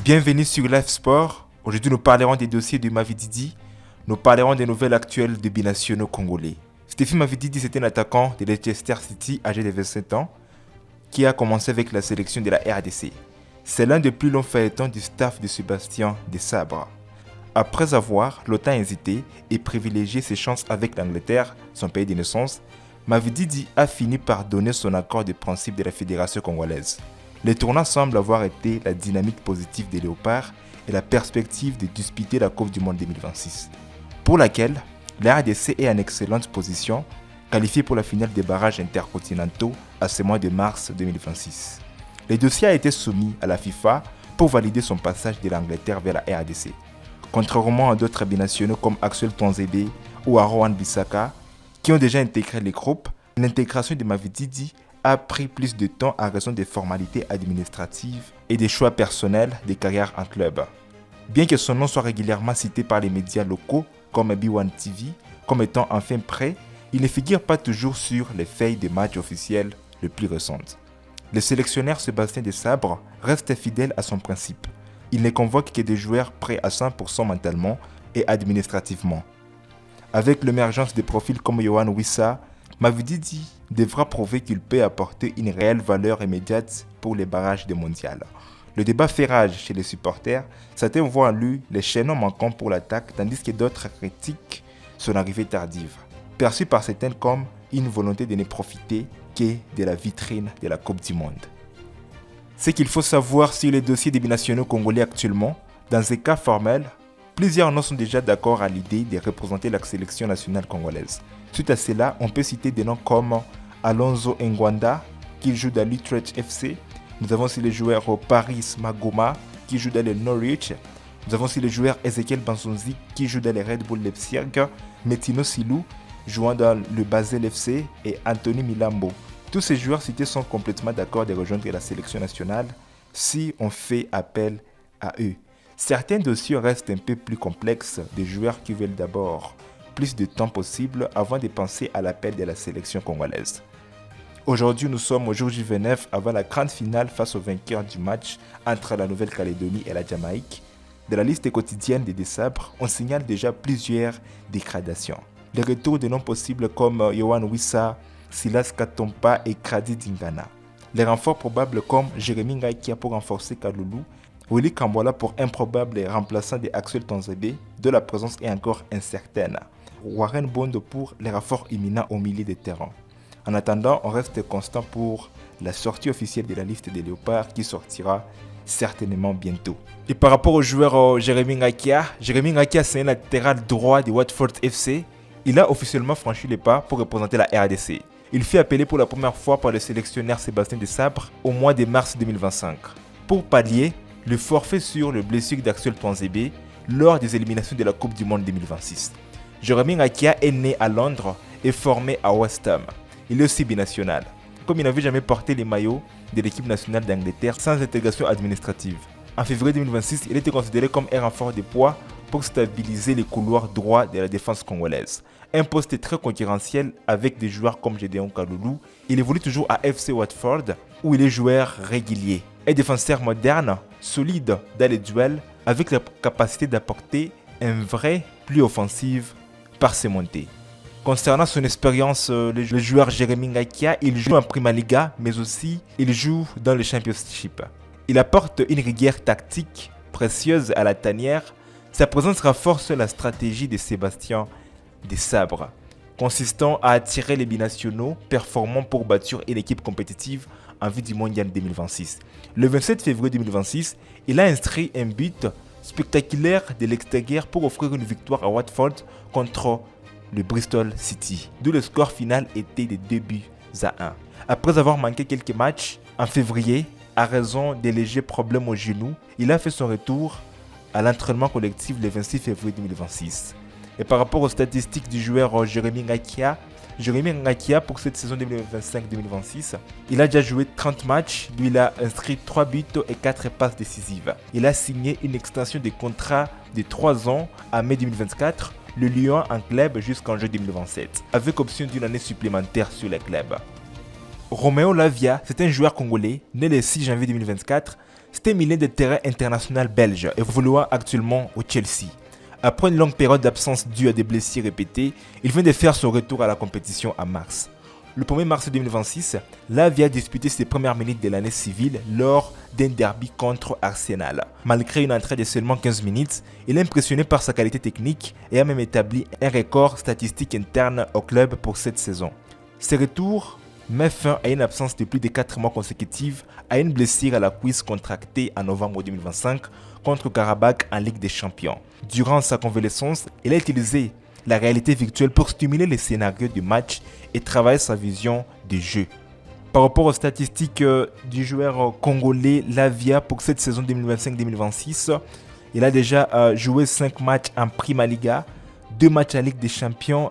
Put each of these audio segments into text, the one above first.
Bienvenue sur Live Sport. Aujourd'hui, nous parlerons des dossiers de Mavididi. Nous parlerons des nouvelles actuelles des binationaux congolais. Stéphane Mavididi, c'était un attaquant de Leicester City âgé de 27 ans qui a commencé avec la sélection de la RDC. C'est l'un des plus longs feuilletons du staff de Sébastien Desabre. Après avoir longtemps hésité et privilégié ses chances avec l'Angleterre, son pays de naissance, Mavididi a fini par donner son accord de principe de la fédération congolaise. Le tournant semble avoir été la dynamique positive des Léopards et la perspective de disputer la Coupe du Monde 2026, pour laquelle la RDC est en excellente position, qualifiée pour la finale des barrages intercontinentaux à ce mois de mars 2026. Le dossier a été soumis à la FIFA pour valider son passage de l'Angleterre vers la RDC. Contrairement à d'autres binationaux comme Axel Tonzebe ou Aaron Bissaka, qui ont déjà intégré les groupes, l'intégration de Mavididi a pris plus de temps à raison des formalités administratives et des choix personnels de carrière en club. Bien que son nom soit régulièrement cité par les médias locaux comme B1 TV comme étant enfin prêt, il ne figure pas toujours sur les feuilles de matchs officielles les plus récentes. Le sélectionneur Sébastien Desabre reste fidèle à son principe. Il ne convoque que des joueurs prêts à 100% mentalement et administrativement. Avec l'émergence de profils comme Yohan Wissa, Mavididi devra prouver qu'il peut apporter une réelle valeur immédiate pour les barrages des mondiales. Le débat fait rage chez les supporters. Certains voient en lui les chaînons manquants pour l'attaque, tandis que d'autres critiquent son arrivée tardive, perçue par certains comme une volonté de ne profiter que de la vitrine de la Coupe du Monde. Ce qu'il faut savoir sur les dossiers des binationaux congolais actuellement, dans ces cas formels, plusieurs noms sont déjà d'accord à l'idée de représenter la sélection nationale congolaise. Suite à cela, on peut citer des noms comme Alonso Ngwanda, qui joue dans l'Utrecht FC. Nous avons aussi le joueur Paris Magoma, qui joue dans le Norwich. Nous avons aussi le joueur Ezekiel Bansonzi, qui joue dans les Red Bull Leipzig. Metino Silou, jouant dans le Basel FC. Et Anthony Milambo. Tous ces joueurs cités sont complètement d'accord de rejoindre la sélection nationale si on fait appel à eux. Certains dossiers restent un peu plus complexes, des joueurs qui veulent d'abord plus de temps possible avant de penser à l'appel de la sélection congolaise. Aujourd'hui, nous sommes au jour J29 avant la grande finale face au vainqueur du match entre la Nouvelle-Calédonie et la Jamaïque. De la liste quotidienne des Desabre, on signale déjà plusieurs dégradations. Les retours de noms possibles comme Yohan Wissa, Silas Katompa et Kradi Dingana. Les renforts probables comme Jérémy Ngaïkia pour renforcer Kaloulou, Willy Kambola pour improbable remplaçant de Axel Tonzebe, dont la présence est encore incertaine. Warren Bondo pour les renforts imminents au milieu des terrains. En attendant, on reste constant pour la sortie officielle de la liste des Léopards qui sortira certainement bientôt. Et par rapport au joueur Jérémy Ngaïkia c'est un latéral droit de Watford FC. Il a officiellement franchi les pas pour représenter la RDC. Il fut appelé pour la première fois par le sélectionneur Sébastien Desabre au mois de mars 2025. Pour pallier le forfait sur le blessure d'Axel Tonzebe lors des éliminations de la Coupe du Monde 2026. Jérémy Ngaïkia est né à Londres et formé à West Ham. Il est aussi binational, comme il n'avait jamais porté les maillots de l'équipe nationale d'Angleterre sans intégration administrative. En février 2026, il était considéré comme un renfort de poids pour stabiliser les couloirs droits de la défense congolaise. Un poste très concurrentiel avec des joueurs comme Gédéon Kaloulou. Il évolue toujours à FC Watford où il est joueur régulier. Un défenseur moderne, solide dans les duels, avec la capacité d'apporter un vrai plus offensif par ses montées. Concernant son expérience, le joueur Jérémy Ngaïkia, il joue en Prima Liga, mais aussi il joue dans le Championship. Il apporte une rigueur tactique précieuse à la tanière. Sa présence renforce la stratégie de Sébastien Desabre, consistant à attirer les binationaux performants pour bâtir une équipe compétitive en vue du Mondial 2026. Le 27 février 2026, il a inscrit un but spectaculaire de l'extérieur pour offrir une victoire à Watford contre le Bristol City, d'où le score final était de 2-1. Après avoir manqué quelques matchs en février, à raison des légers problèmes au genou, il a fait son retour à l'entraînement collectif le 26 février 2026. Et par rapport aux statistiques du joueur Jérémy Ngaïkia pour cette saison 2025-2026, il a déjà joué 30 matchs, lui il a inscrit 3 buts et 4 passes décisives. Il a signé une extension de contrat de 3 ans à mai 2024, le Lyon en club jusqu'en juin 2027, avec option d'une année supplémentaire sur le club. Roméo Lavia, c'est un joueur congolais, né le 6 janvier 2024. C'était milieu de terrain international belge, évoluant actuellement au Chelsea. Après une longue période d'absence due à des blessures répétées, il vient de faire son retour à la compétition en mars. Le 1er mars 2026, Lavia a disputé ses premières minutes de l'année civile lors d'un derby contre Arsenal. Malgré une entrée de seulement 15 minutes, il est impressionné par sa qualité technique et a même établi un record statistique interne au club pour cette saison. Ce retour met fin à une absence de plus de 4 mois consécutifs à une blessure à la cuisse contractée en novembre 2025 contre Karabakh en Ligue des Champions. Durant sa convalescence, il a utilisé la réalité virtuelle pour stimuler les scénarios du match et travailler sa vision du jeu. Par rapport aux statistiques du joueur congolais Lavia pour cette saison 2025-2026, il a déjà joué 5 matchs en Prima Liga, 2 matchs en Ligue des Champions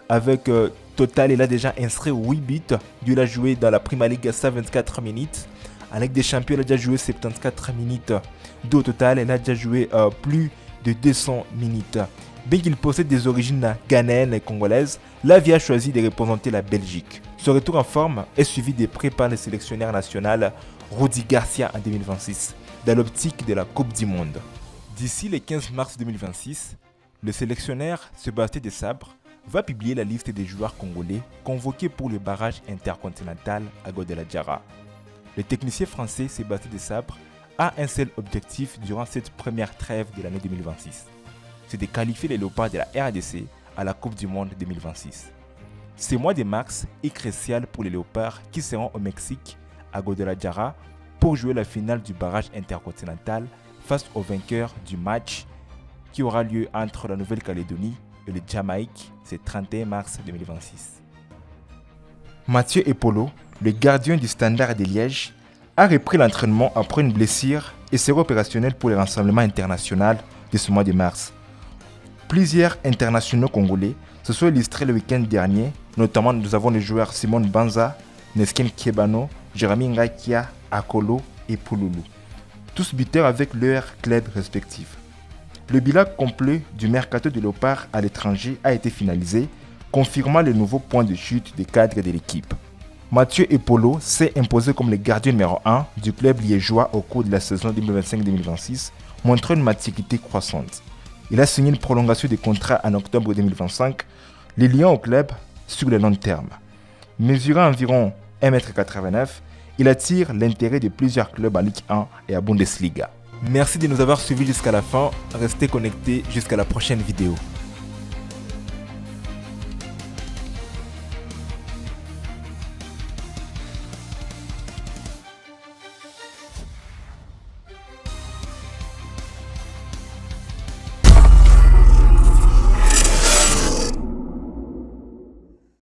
avec total, il a déjà inscrit 8 buts. Il a joué dans la Prima Liga 124 minutes. En Ligue des Champions, il a déjà joué 74 minutes. Au total, il a déjà joué plus de 200 minutes. Bien qu'il possède des origines ghanéennes et congolaises, Lavia a choisi de représenter la Belgique. Son retour en forme est suivi de près par le sélectionneur national Rudi Garcia en 2026, dans l'optique de la Coupe du Monde. D'ici le 15 mars 2026, le sélectionneur Sébastien Desabre va publier la liste des joueurs congolais convoqués pour le barrage intercontinental à Guadalajara. Le technicien français Sébastien Desabre a un seul objectif durant cette première trêve de l'année 2026. C'est de qualifier les Léopards de la RDC à la Coupe du Monde 2026. Ce mois de mars est crucial pour les Léopards qui seront au Mexique, à Guadalajara, pour jouer la finale du barrage intercontinental face au vainqueur du match qui aura lieu entre la Nouvelle-Calédonie et le Jamaïque, c'est 31 mars 2026. Mathieu Epolo, le gardien du Standard de Liège, a repris l'entraînement après une blessure et sera opérationnel pour le rassemblement international de ce mois de mars. Plusieurs internationaux congolais se sont illustrés le week-end dernier, notamment nous avons les joueurs Simon Banza, Nesken Kebano, Jérémy Ngakia, Akolo et Pouloulou, tous buteurs avec leurs clubs respectifs. Le bilan complet du mercato de Léopard à l'étranger a été finalisé, confirmant le nouveau point de chute des cadres de l'équipe. Mathieu Epolo s'est imposé comme le gardien numéro 1 du club liégeois au cours de la saison 2025-2026, montrant une maturité croissante. Il a signé une prolongation de contrat en octobre 2025, les liant au club sur le long terme. Mesurant environ 1,89 m, il attire l'intérêt de plusieurs clubs en Ligue 1 et à Bundesliga. Merci de nous avoir suivis jusqu'à la fin. Restez connectés jusqu'à la prochaine vidéo.